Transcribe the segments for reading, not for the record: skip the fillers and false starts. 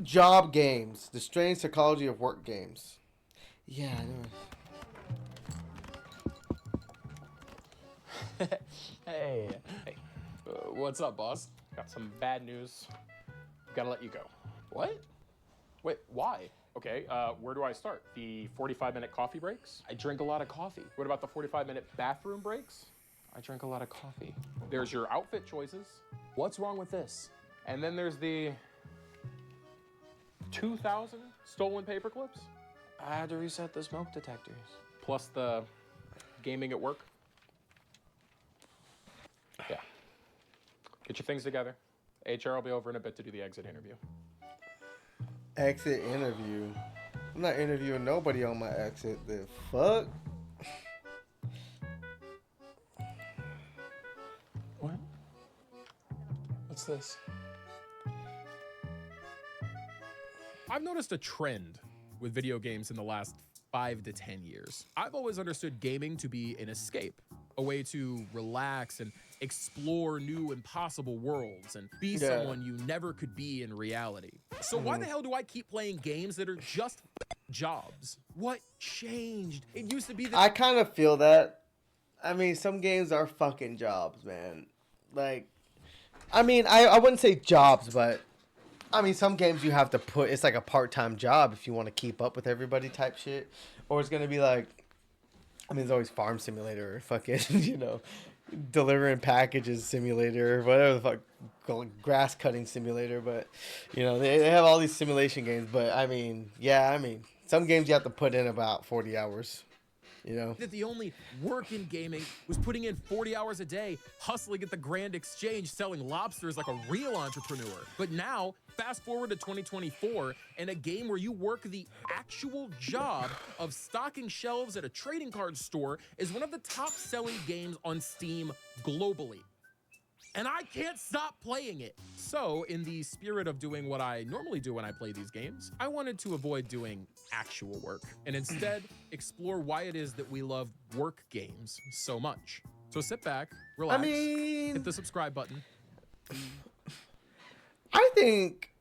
Job games. The strange psychology of work games. Yeah, I know. Hey. What's up, boss? Got some bad news. Gotta let you go. What? Wait, why? Okay, where do I start? The 45-minute coffee breaks? I drink a lot of coffee. What about the 45-minute bathroom breaks? I drink a lot of coffee. There's your outfit choices. What's wrong with this? And then there's the 2,000 stolen paper clips. I had to reset the smoke detectors. Plus the gaming at work. Yeah. Get your things together. HR will be over in a bit to do the exit interview. Exit interview. I'm not interviewing nobody on my exit. The fuck? What? What's this? I've noticed a trend with video games in the last 5 to 10 years. I've always understood gaming to be an escape, a way to relax and explore new impossible worlds and be someone you never could be in reality. So why the hell do I keep playing games that are just jobs? What changed? It used to be that I kind of feel that. I mean, some games are fucking jobs, man. Like, I mean, I wouldn't say jobs, but I mean, some games you have to put, it's like a part-time job if you want to keep up with everybody type shit. Or it's going to be like, I mean, there's always Farm Simulator or fucking, you know, delivering packages simulator, whatever the fuck, grass cutting simulator. But, you know, they have all these simulation games. But, I mean, yeah, I mean, some games you have to put in about 40 hours. You know, that the only work in gaming was putting in 40 hours a day, hustling at the Grand Exchange, selling lobsters like a real entrepreneur. But now, fast forward to 2024, and a game where you work the actual job of stocking shelves at a trading card store is one of the top selling games on Steam globally. And I can't stop playing it. So, in the spirit of doing what I normally do when I play these games, I wanted to avoid doing actual work and instead explore why it is that we love work games so much. So sit back, relax, hit the subscribe button. I think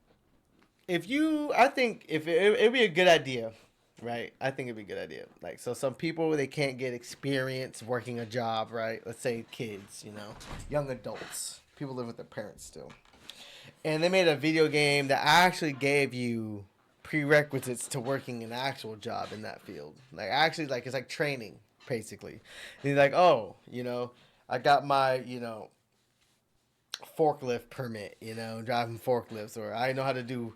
if it'd be a good idea, right? I think it'd be a good idea. Like, so some people, they can't get experience working a job, right? Let's say kids, you know, young adults, people live with their parents still. And they made a video game that actually gave you prerequisites to working an actual job in that field. Like, actually, like, it's like training, basically. And you're like, oh, you know, I got my, you know, forklift permit, you know, driving forklifts, or I know how to do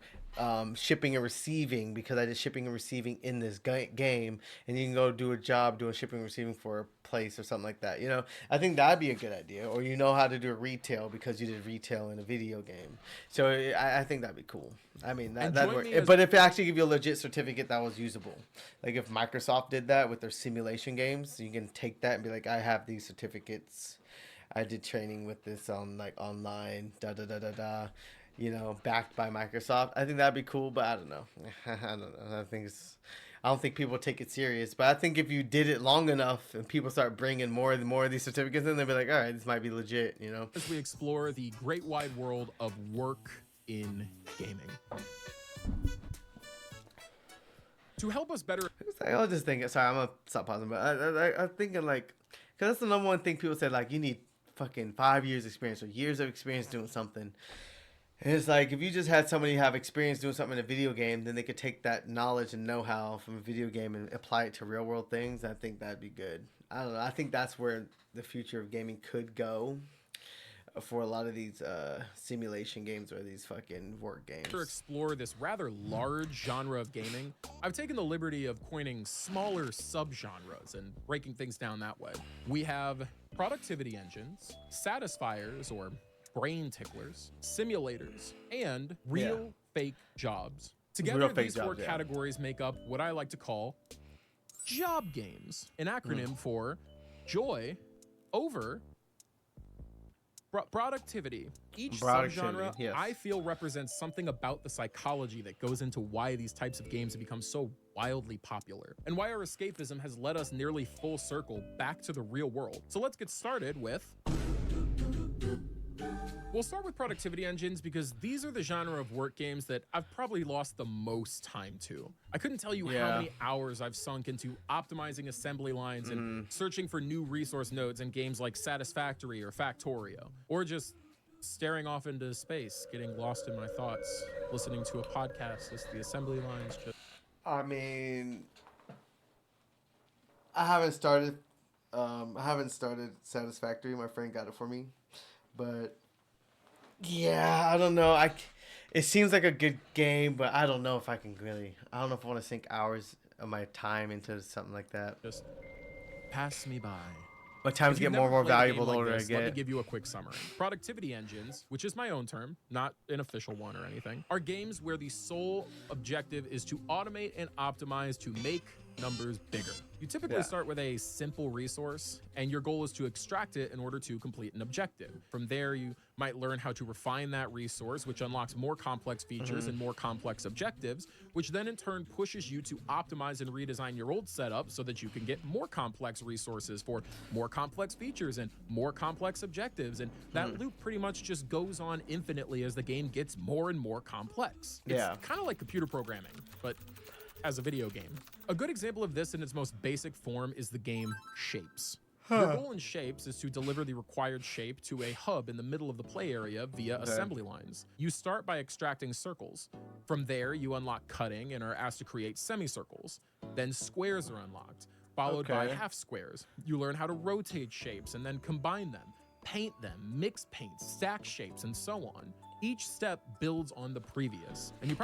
shipping and receiving because I did shipping and receiving in this game, and you can go do a job doing shipping and receiving for a place or something like that. You know, I think that'd be a good idea. Or you know how to do retail because you did retail in a video game. So I think that'd be cool. I mean, that'd work. But if it actually give you a legit certificate that was usable, like if Microsoft did that with their simulation games, you can take that and be like, I have these certificates. I did training with this on like online, you know, backed by Microsoft. I think that'd be cool, but I don't know. I don't know. I don't think people take it serious. But I think if you did it long enough and people start bringing more and more of these certificates in, they'll be like, all right, this might be legit, you know. As we explore the great wide world of work in gaming. To help us better... I was just thinking, sorry, I'm going to stop pausing, but I'm thinking like, because that's the number one thing people say, like, you need fucking 5 years experience or years of experience doing something. And it's like, if you just had somebody have experience doing something in a video game, then they could take that knowledge and know-how from a video game and apply it to real-world things. I think that'd be good. I don't know. I think that's where the future of gaming could go for a lot of these simulation games or these fucking work games. To explore this rather large genre of gaming, I've taken the liberty of coining smaller subgenres and breaking things down that way. We have productivity engines, satisfiers or brain ticklers, simulators, and real fake jobs. Together, these four categories make up what I like to call job games, an acronym for joy over productivity. Each subgenre, I feel, represents something about the psychology that goes into why these types of games have become so wildly popular, and why our escapism has led us nearly full circle back to the real world. So let's get started with We'll start with productivity engines because these are the genre of work games that I've probably lost the most time to. I couldn't tell you how many hours I've sunk into optimizing assembly lines and searching for new resource nodes in games like Satisfactory or Factorio, or just staring off into space, getting lost in my thoughts, listening to a podcast as the assembly lines just... I mean, I haven't started. I haven't started Satisfactory. My friend got it for me, but yeah, I don't know. It seems like a good game, but I don't know if I can really. I don't know if I want to sink hours of my time into something like that. just pass me by. My times If get you've more and never more played a valuable game the like older I this, let me get. give you a quick summary. Productivity engines, which is my own term, not an official one or anything, are games where the sole objective is to automate and optimize to make numbers bigger. You typically start with a simple resource, and your goal is to extract it in order to complete an objective. From there, you might learn how to refine that resource, which unlocks more complex features and more complex objectives, which then in turn pushes you to optimize and redesign your old setup so that you can get more complex resources for more complex features and more complex objectives. And that loop pretty much just goes on infinitely as the game gets more and more complex. It's kind of like computer programming, but as a video game. A good example of this in its most basic form is the game Shapes. Your goal in Shapes is to deliver the required shape to a hub in the middle of the play area via assembly lines. You start by extracting circles. From there, you unlock cutting and are asked to create semicircles. Then squares are unlocked, followed by half squares. You learn how to rotate shapes and then combine them, paint them, mix paint, stack shapes, and so on. Each step builds on the previous. And you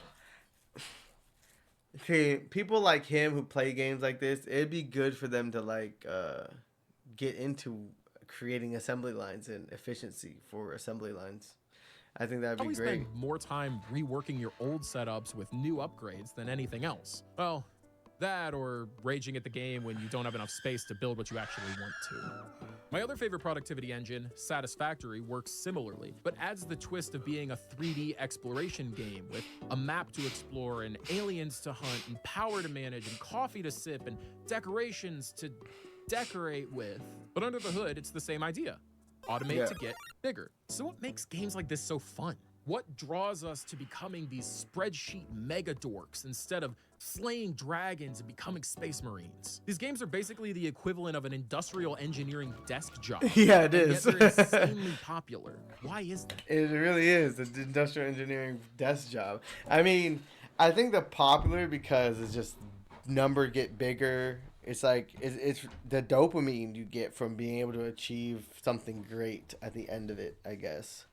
Okay, people like him who play games like this, it'd be good for them to get into creating assembly lines and efficiency for assembly lines. I think that'd be probably great. spend more time reworking your old setups with new upgrades than anything else. Well, that or raging at the game when you don't have enough space to build what you actually want to. My other favorite productivity engine, Satisfactory, works similarly, but adds the twist of being a 3D exploration game with a map to explore and aliens to hunt and power to manage and coffee to sip and decorations to decorate with. But under the hood, it's the same idea. Automate to get bigger. So what makes games like this so fun? What draws us to becoming these spreadsheet mega dorks instead of slaying dragons and becoming space marines? These games are basically the equivalent of an industrial engineering desk job. Yeah, it and is. Yet they're insanely popular. Why is that? It really is an industrial engineering desk job. I mean, I think they're popular because it's just number get bigger. It's like it's the dopamine you get from being able to achieve something great at the end of it, I guess.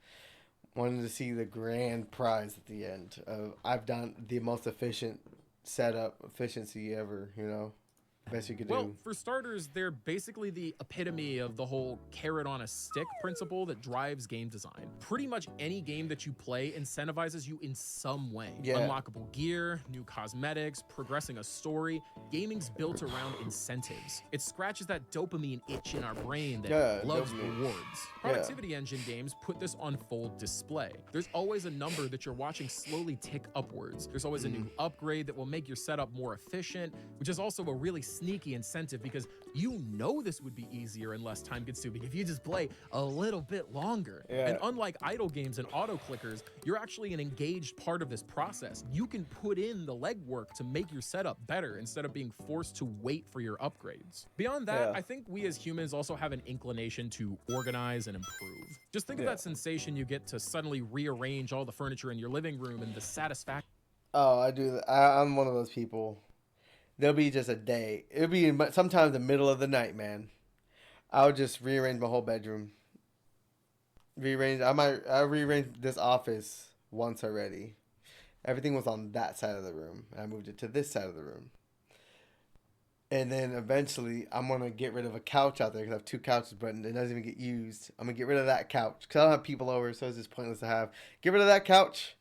Wanted to see the grand prize at the end of I've done the most efficient setup efficiency ever, best you could do. Well, for starters, they're basically the epitome of the whole carrot on a stick principle that drives game design. Pretty much any game that you play incentivizes you in some way. Unlockable gear, new cosmetics, progressing a story. Gaming's built around incentives. It scratches that dopamine itch in our brain that loves rewards. Productivity engine games put this on full display. There's always a number that you're watching slowly tick upwards. There's always a new upgrade that will make your setup more efficient, which is also a really sneaky incentive because you know this would be easier and less time consuming if you just play a little bit longer. And unlike idle games and auto clickers, you're actually an engaged part of this process. You can put in the legwork to make your setup better instead of being forced to wait for your upgrades. Beyond that, I think we as humans also have an inclination to organize and improve. Just think of that sensation you get to suddenly rearrange all the furniture in your living room and the satisfaction. Oh, I do that. I'm one of those people. There'll be just a day. It'll be sometimes the middle of the night, man. I'll just rearrange my whole bedroom. I rearranged this office once already. Everything was on that side of the room. I moved it to this side of the room. And then eventually, I'm going to get rid of a couch out there because I have 2 couches, but it doesn't even get used. I'm going to get rid of that couch because I don't have people over, so it's just pointless to have. Get rid of that couch.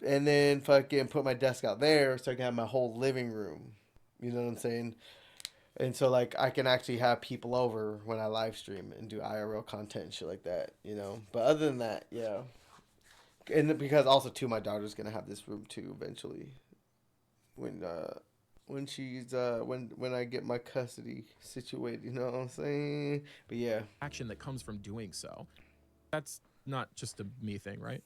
And then fucking put my desk out there so I can have my whole living room. You know what I'm saying? And so, I can actually have people over when I live stream and do IRL content and shit like that, But other than that, yeah. And because also, too, my daughter's going to have this room, too, eventually. When I get my custody situated, you know what I'm saying? But, yeah. Action that comes from doing so. That's not just a me thing, right?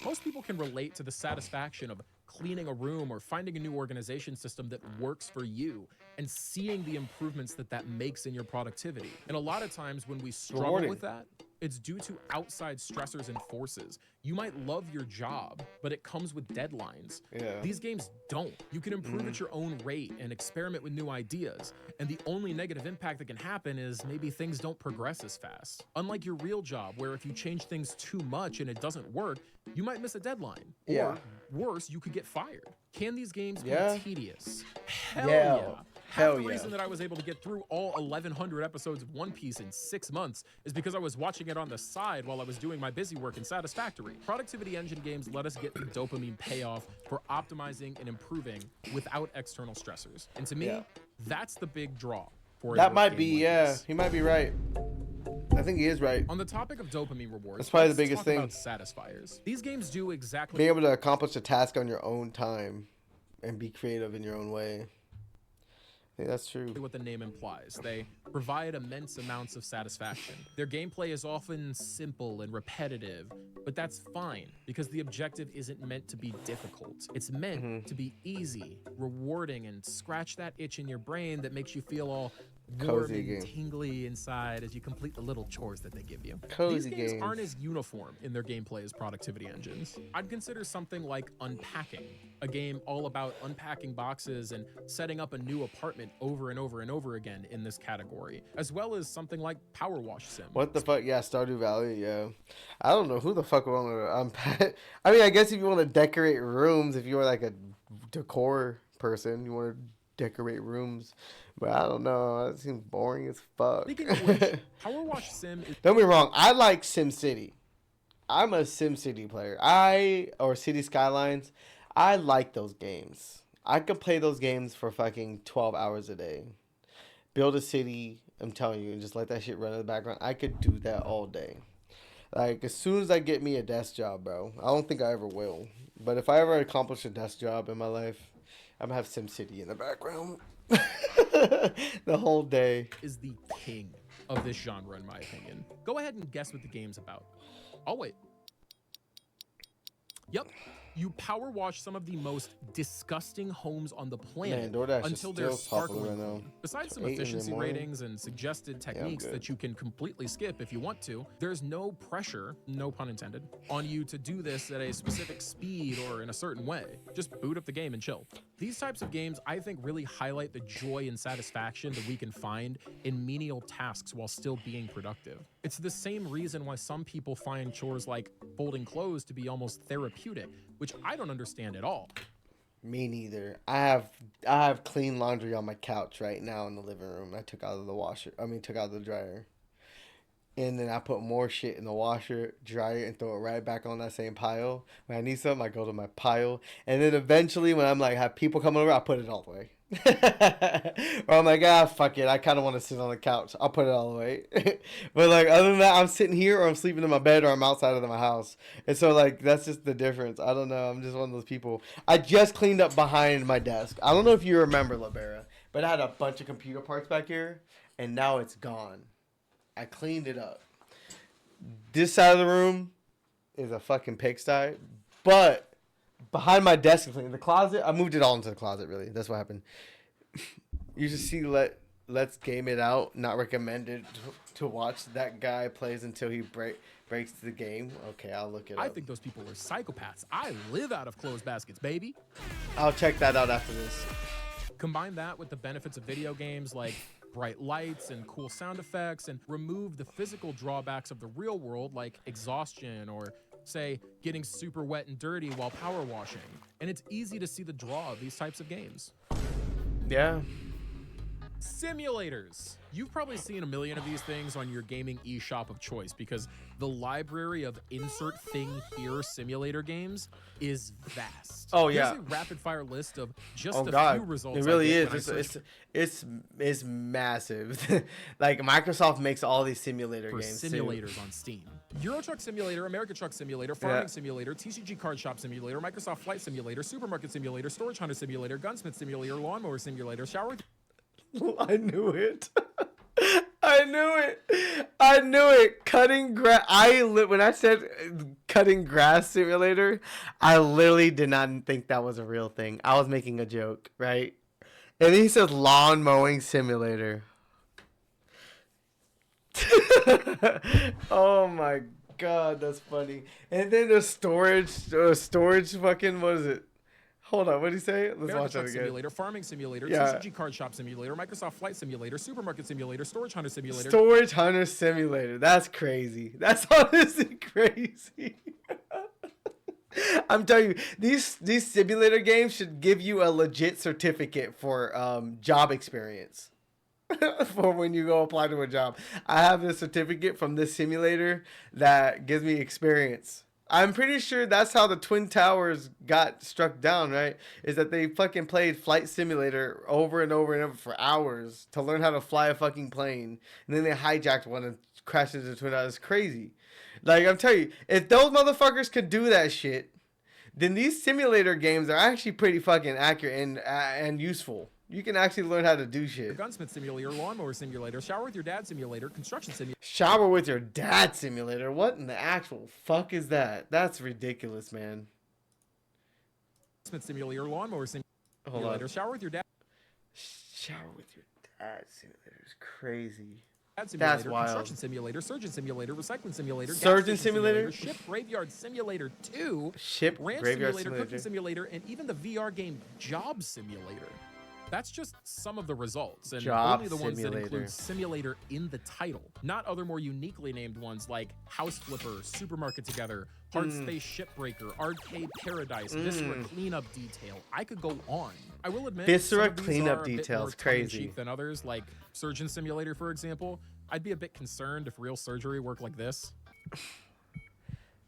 Most people can relate to the satisfaction of cleaning a room or finding a new organization system that works for you and seeing the improvements that that makes in your productivity. And a lot of times when we struggle Rewarding. with that, it's due to outside stressors and forces. You might love your job, but it comes with deadlines. Yeah. These games don't. You can improve at your own rate and experiment with new ideas. And the only negative impact that can happen is maybe things don't progress as fast. Unlike your real job, where if you change things too much and it doesn't work, you might miss a deadline. Yeah. Or worse, you could get fired. Can these games Yeah. be tedious? Hell Yeah. yeah. Hell Half the yeah. reason that I was able to get through all 1,100 episodes of One Piece in 6 months is because I was watching it on the side while I was doing my busy work in Satisfactory. Productivity engine games let us get the dopamine payoff for optimizing and improving without external stressors. And to me, Yeah. that's the big draw for a That work might game be, like yeah. this. He might be right. I think he is right. On the topic of dopamine rewards, That's probably the let's biggest talk thing. about satisfiers. These games do exactly Being able to accomplish a task on your own time and be creative in your own way. I think that's true. what the name implies. They provide immense amounts of satisfaction. Their gameplay is often simple and repetitive, but that's fine because the objective isn't meant to be difficult. It's meant to be easy, rewarding, and scratch that itch in your brain that makes you feel all warm Cozy and game. tingly inside as you complete the little chores that they give you. Cozy These games games. aren't as uniform in their gameplay as productivity engines. I'd consider something like Unpacking, a game all about unpacking boxes and setting up a new apartment over and over and over again in this category, as well as something like Power Wash Sim. What the fuck? Yeah, Stardew Valley. Yeah, I don't know who the fuck would want to unpack. I mean, I guess if you want to decorate rooms, if you were like a decor person, you want to decorate rooms. But I don't know. That seems boring as fuck. Speaking of which, Power Wash Sim is Don't be wrong. I like SimCity. I'm a SimCity player. Or City Skylines. I like those games. I could play those games for fucking 12 hours a day. Build a city, I'm telling you, and just let that shit run in the background. I could do that all day. Like, as soon as I get me a desk job, bro. I don't think I ever will. But if I ever accomplish a desk job in my life, I'm gonna have SimCity in the background. The whole day. is the king of this genre, in my opinion. Go ahead and guess what the game's about. I'll wait. Yep. You power wash some of the most disgusting homes on the planet Man, DoorDash is until they're still popular sparkling right now. clean. Besides some 8 in the efficiency morning. ratings and suggested techniques good. that you can completely skip if you want to, there's no pressure, no pun intended, on you to do this at a specific speed or in a certain way. Just boot up the game and chill. These types of games, I think, really highlight the joy and satisfaction that we can find in menial tasks while still being productive. It's the same reason why some people find chores like folding clothes to be almost therapeutic, which I don't understand at all. Me neither. I have clean laundry on my couch right now in the living room. I took out of the washer. Took out of the dryer. And then I put more shit in the washer, dryer, and throw it right back on that same pile. When I need something, I go to my pile. And then eventually, when I'm like, have people come over, I put it all the way. Or I'm like, fuck it. I kind of want to sit on the couch. I'll put it all the way. But like, other than that, I'm sitting here or I'm sleeping in my bed or I'm outside of my house. And so like, that's just the difference. I don't know. I'm just one of those people. I just cleaned up behind my desk. I don't know if you remember, Libera, but I had a bunch of computer parts back here and now it's gone. I cleaned it up. This side of the room is a fucking pigsty, but behind my desk, the closet, I moved it all into the closet, really. That's what happened. You should see Let's Game It Out, not recommended to watch. That guy plays until he breaks the game. Okay, I'll look it up. I think those people are psychopaths. I live out of clothes baskets, baby. I'll check that out after this. Combine that with the benefits of video games like bright lights and cool sound effects, and remove the physical drawbacks of the real world like exhaustion or, say, getting super wet and dirty while power washing. And it's easy to see the draw of these types of games. Yeah. Simulators. You've probably seen a million of these things on your gaming eShop of choice because the library of insert thing here simulator games is vast. Oh, yeah. Here's a rapid fire list of just Oh a God, few results. it really I get when I is. search It's massive. Like Microsoft makes all these simulator for games too. simulators on Steam. Euro Truck Simulator, American Truck Simulator, Farming Simulator, TCG Card Shop Simulator, Microsoft Flight Simulator, Supermarket Simulator, Storage Hunter Simulator, Gunsmith Simulator, Lawnmower Simulator, Shower. I knew it. I knew it. I knew it. Cutting grass. When I said cutting grass simulator, I literally did not think that was a real thing. I was making a joke, right? And then he says lawn mowing simulator. Oh my god, that's funny. And then the storage fucking, what is it? Hold on, what did he say? Let's American watch that Truck again. Simulator, Farming Simulator, Yeah. TCG Card Shop Simulator, Microsoft Flight Simulator, Supermarket Simulator, Storage Hunter Simulator. Storage Hunter Simulator. That's crazy. That's honestly crazy. I'm telling you, these simulator games should give you a legit certificate for job experience. For when you go apply to a job. I have this certificate from this simulator that gives me experience. I'm pretty sure that's how the Twin Towers got struck down, right? Is that they fucking played Flight Simulator over and over and over for hours to learn how to fly a fucking plane. And then they hijacked one and crashed into the Twin Towers. It's crazy. Like, I'm telling you, if those motherfuckers could do that shit, then these simulator games are actually pretty fucking accurate and useful. You can actually learn how to do shit. Gunsmith Simulator, Lawnmower Simulator, Shower with Your Dad Simulator, Construction Simulator. Shower with your dad simulator. What in the actual fuck is that? That's ridiculous, man. Gunsmith Simulator, Lawnmower Hold Simulator, on. Shower with Your Dad Shower with your dad simulator is crazy. Simulator, That's wild. Construction Simulator, Surgeon Simulator, Recycling Simulator, gas Surgeon station Simulator? Ship Graveyard Simulator 2, Ship Ranch Graveyard Simulator, Simulator. Cooking Simulator, and even the VR game Job Simulator. That's just some of the results, and Job only the ones that Simulator. include simulator in the title, not other more uniquely named ones like House Flipper, Supermarket Together, Hard Space Shipbreaker, Arcade Paradise, Viscera Cleanup Detail. I could go on. I will admit, Viscera some of these Cleanup are a bit Detail more is crazy. tongue-in-cheek than others, like Surgeon Simulator, for example. I'd be a bit concerned if real surgery worked like this.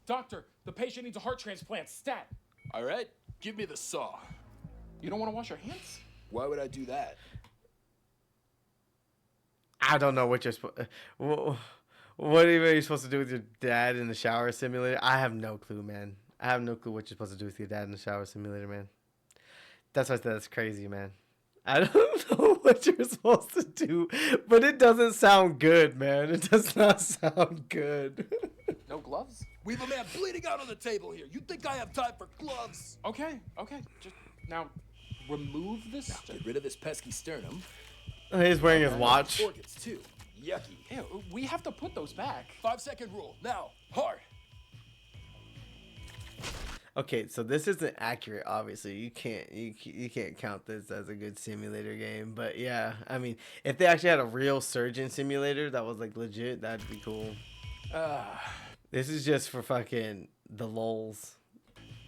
Doctor, the patient needs a heart transplant. Stat. All right, give me the saw. You don't want to wash your hands? Why would I do that? I don't know what you're supposed. What are you supposed to do with your dad in the shower simulator? I have no clue, man. I have no clue what you're supposed to do with your dad in the shower simulator, man. That's why I said that's crazy, man. I don't know what you're supposed to do, but it doesn't sound good, man. It does not sound good. No gloves? We have a man bleeding out on the table here. You think I have time for gloves? Okay. Just now, remove this. Get rid of this pesky sternum. He's wearing his watch. Organs too. Yucky. Ew, we have to put those back. 5-second rule. Now, hard. Okay, so this isn't accurate. Obviously, you can't count this as a good simulator game. But yeah, I mean, if they actually had a real surgeon simulator that was like legit, that'd be cool. This is just for fucking the lols,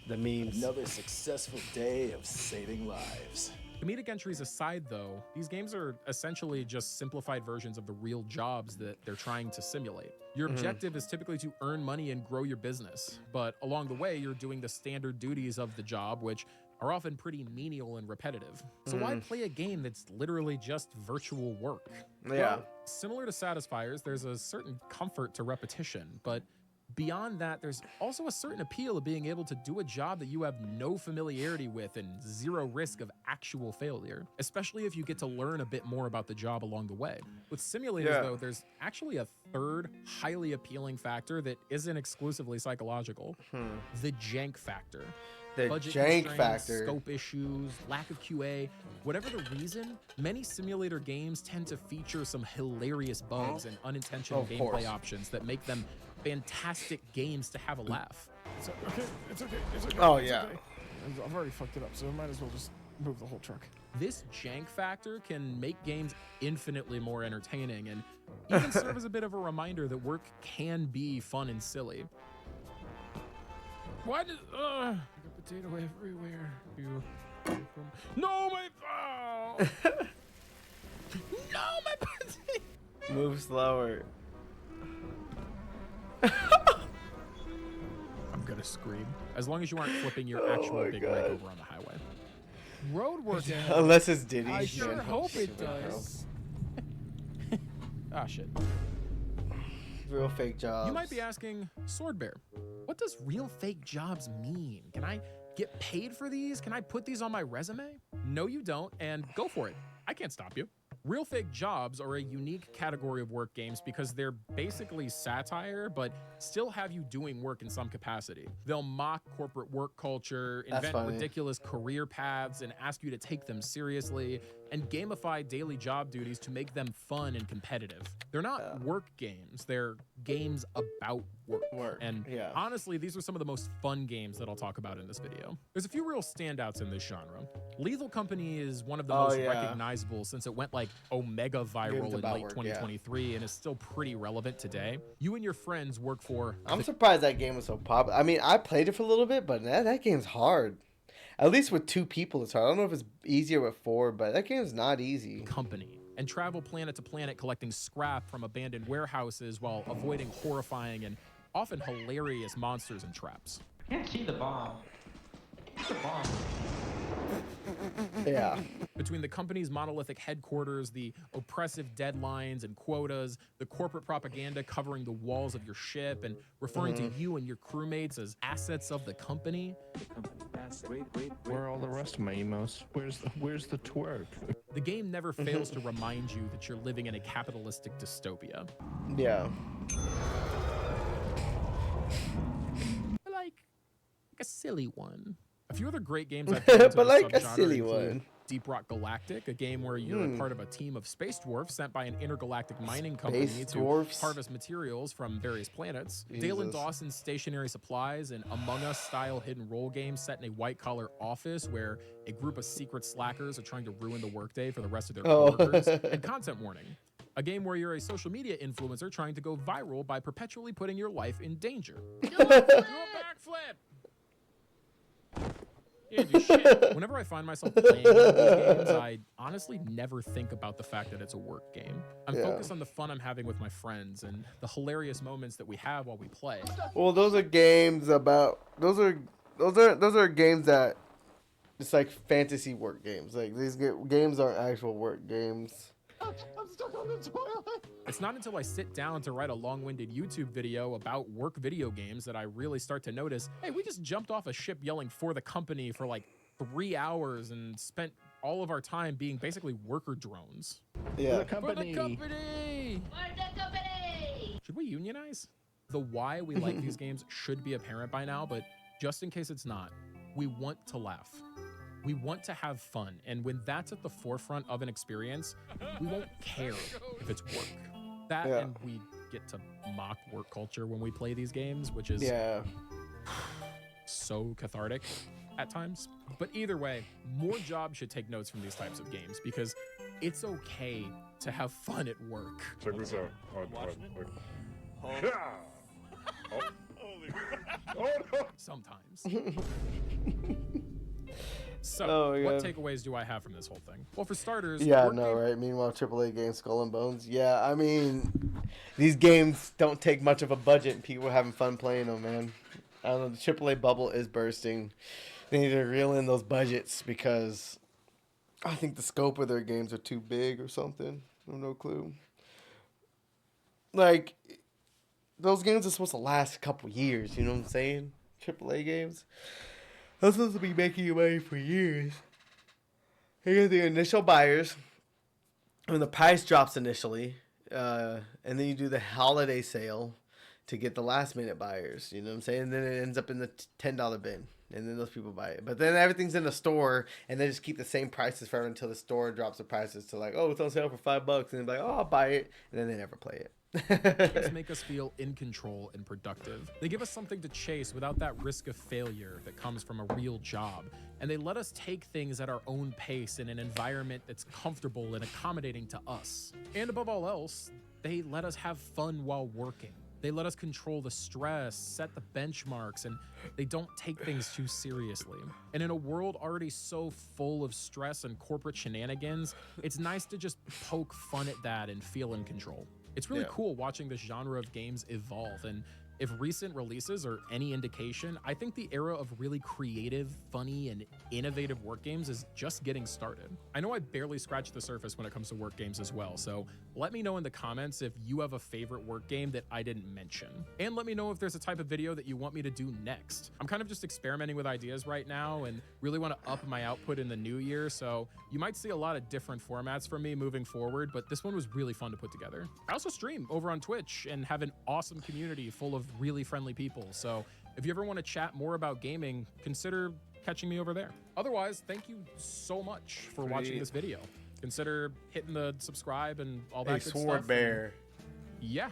the memes. Another successful day of saving lives. Comedic entries aside, though, these games are essentially just simplified versions of the real jobs that they're trying to simulate. Your objective is typically to earn money and grow your business, but along the way, you're doing the standard duties of the job, which are often pretty menial and repetitive. So why play a game that's literally just virtual work? Yeah. Well, similar to Satisfiers, there's a certain comfort to repetition, but beyond that, there's also a certain appeal of being able to do a job that you have no familiarity with and zero risk of actual failure, especially if you get to learn a bit more about the job along the way. With simulators, though, there's actually a third highly appealing factor that isn't exclusively psychological, the jank factor. The Budget jank constraints, factor. scope issues, lack of QA, whatever the reason, many simulator games tend to feature some hilarious bugs and unintentional Of gameplay course. options that make them fantastic games to have a laugh. It's okay. It's okay. It's okay. Oh, it's yeah. okay. I've already fucked it up, so I might as well just move the whole truck. This jank factor can make games infinitely more entertaining and even serve as a bit of a reminder that work can be fun and silly. Why did I got potato everywhere? You no my No, my potato! Move slower. I'm gonna scream. As long as you aren't flipping your actual my big God. rig over on the highway. road work? Unless it's Diddy. I sure man. hope it Shit, bro. does. Ah, shit. Real fake jobs. You might be asking, Swordbear, what does real fake jobs mean? Can I get paid for these? Can I put these on my resume? No, you don't, and go for it. I can't stop you. Real fake jobs are a unique category of work games because they're basically satire, but still have you doing work in some capacity. They'll mock corporate work culture, That's invent funny. ridiculous career paths, and ask you to take them seriously, and gamify daily job duties to make them fun and competitive. They're not work games, they're games about work. And yeah. honestly, these are some of the most fun games that I'll talk about in this video. There's a few real standouts in this genre. Lethal Company is one of the most recognizable since it went like omega viral in late 2023 and is still pretty relevant today. You and your friends work for... I'm surprised that game was so popular. I mean, I played it for a little bit, but that game's hard. At least with 2 people, it's hard. I don't know if it's easier with 4, but that game's not easy. Company and travel planet to planet collecting scrap from abandoned warehouses while avoiding horrifying and often hilarious monsters and traps. I can't see the bomb. What's the bomb? Yeah. Between the company's monolithic headquarters, the oppressive deadlines and quotas, the corporate propaganda covering the walls of your ship and referring to you and your crewmates as assets of the company. Where are all the rest of my emos? Where's the twerk? The game never fails to remind you that you're living in a capitalistic dystopia. Yeah. Like a silly one. A few other great games I've played but like a silly one. Deep Rock Galactic, a game where you're a part of a team of space dwarfs sent by an intergalactic mining company to harvest materials from various planets. Dale and Dawson's Stationary Supplies, an Among Us style hidden role game set in a white collar office where a group of secret slackers are trying to ruin the workday for the rest of their coworkers. And Content Warning, a game where you're a social media influencer trying to go viral by perpetually putting your life in danger. Do a backflip! Whenever I find myself playing one of these games, I honestly never think about the fact that it's a work game. I'm focused on the fun I'm having with my friends and the hilarious moments that we have while we play. Well, those are games about those are games that it's like fantasy work games. Like these games aren't actual work games. I'm stuck on the toilet. It's not until I sit down to write a long-winded YouTube video about work video games that I really start to notice, hey, we just jumped off a ship yelling for the company for like 3 hours and spent all of our time being basically worker drones. Yeah. The company. For the company! For the company! Should we unionize? The why we like these games should be apparent by now, but just in case it's not, we want to laugh. We want to have fun, and when that's at the forefront of an experience, we won't care if it's work. That and we get to mock work culture when we play these games, which is so cathartic at times. But either way, more jobs should take notes from these types of games because it's okay to have fun at work. Check this out. Sometimes. So, what takeaways do I have from this whole thing? Well, for starters, right? Meanwhile, AAA games, Skull and Bones. Yeah, I mean, these games don't take much of a budget, and people are having fun playing them, man. I don't know, the AAA bubble is bursting. They need to reel in those budgets because I think the scope of their games are too big or something. I have no clue. Like, those games are supposed to last a couple years, you know what I'm saying? AAA games. They're supposed to be making you money for years. You get the initial buyers, when the price drops initially, and then you do the holiday sale to get the last minute buyers. You know what I'm saying? And then it ends up in the $10 bin, and then those people buy it. But then everything's in the store, and they just keep the same prices forever until the store drops the prices to like, oh, it's on sale for $5, and they're like, oh, I'll buy it, and then they never play it. Games make us feel in control and productive. They give us something to chase without that risk of failure that comes from a real job. And they let us take things at our own pace in an environment that's comfortable and accommodating to us. And above all else, they let us have fun while working. They let us control the stress, set the benchmarks, and they don't take things too seriously. And in a world already so full of stress and corporate shenanigans, it's nice to just poke fun at that and feel in control. It's really cool watching this genre of games evolve, and If recent releases are any indication, I think the era of really creative, funny, and innovative work games is just getting started. I know I barely scratched the surface when it comes to work games as well, so let me know in the comments if you have a favorite work game that I didn't mention. And let me know if there's a type of video that you want me to do next. I'm kind of just experimenting with ideas right now and really want to up my output in the new year, so you might see a lot of different formats from me moving forward, but this one was really fun to put together. I also stream over on Twitch and have an awesome community full of really friendly people, so if you ever want to chat more about gaming, consider catching me over there. Otherwise, thank you so much for watching this video. Consider hitting the subscribe and all that good Sword stuff. Bear. Yeah,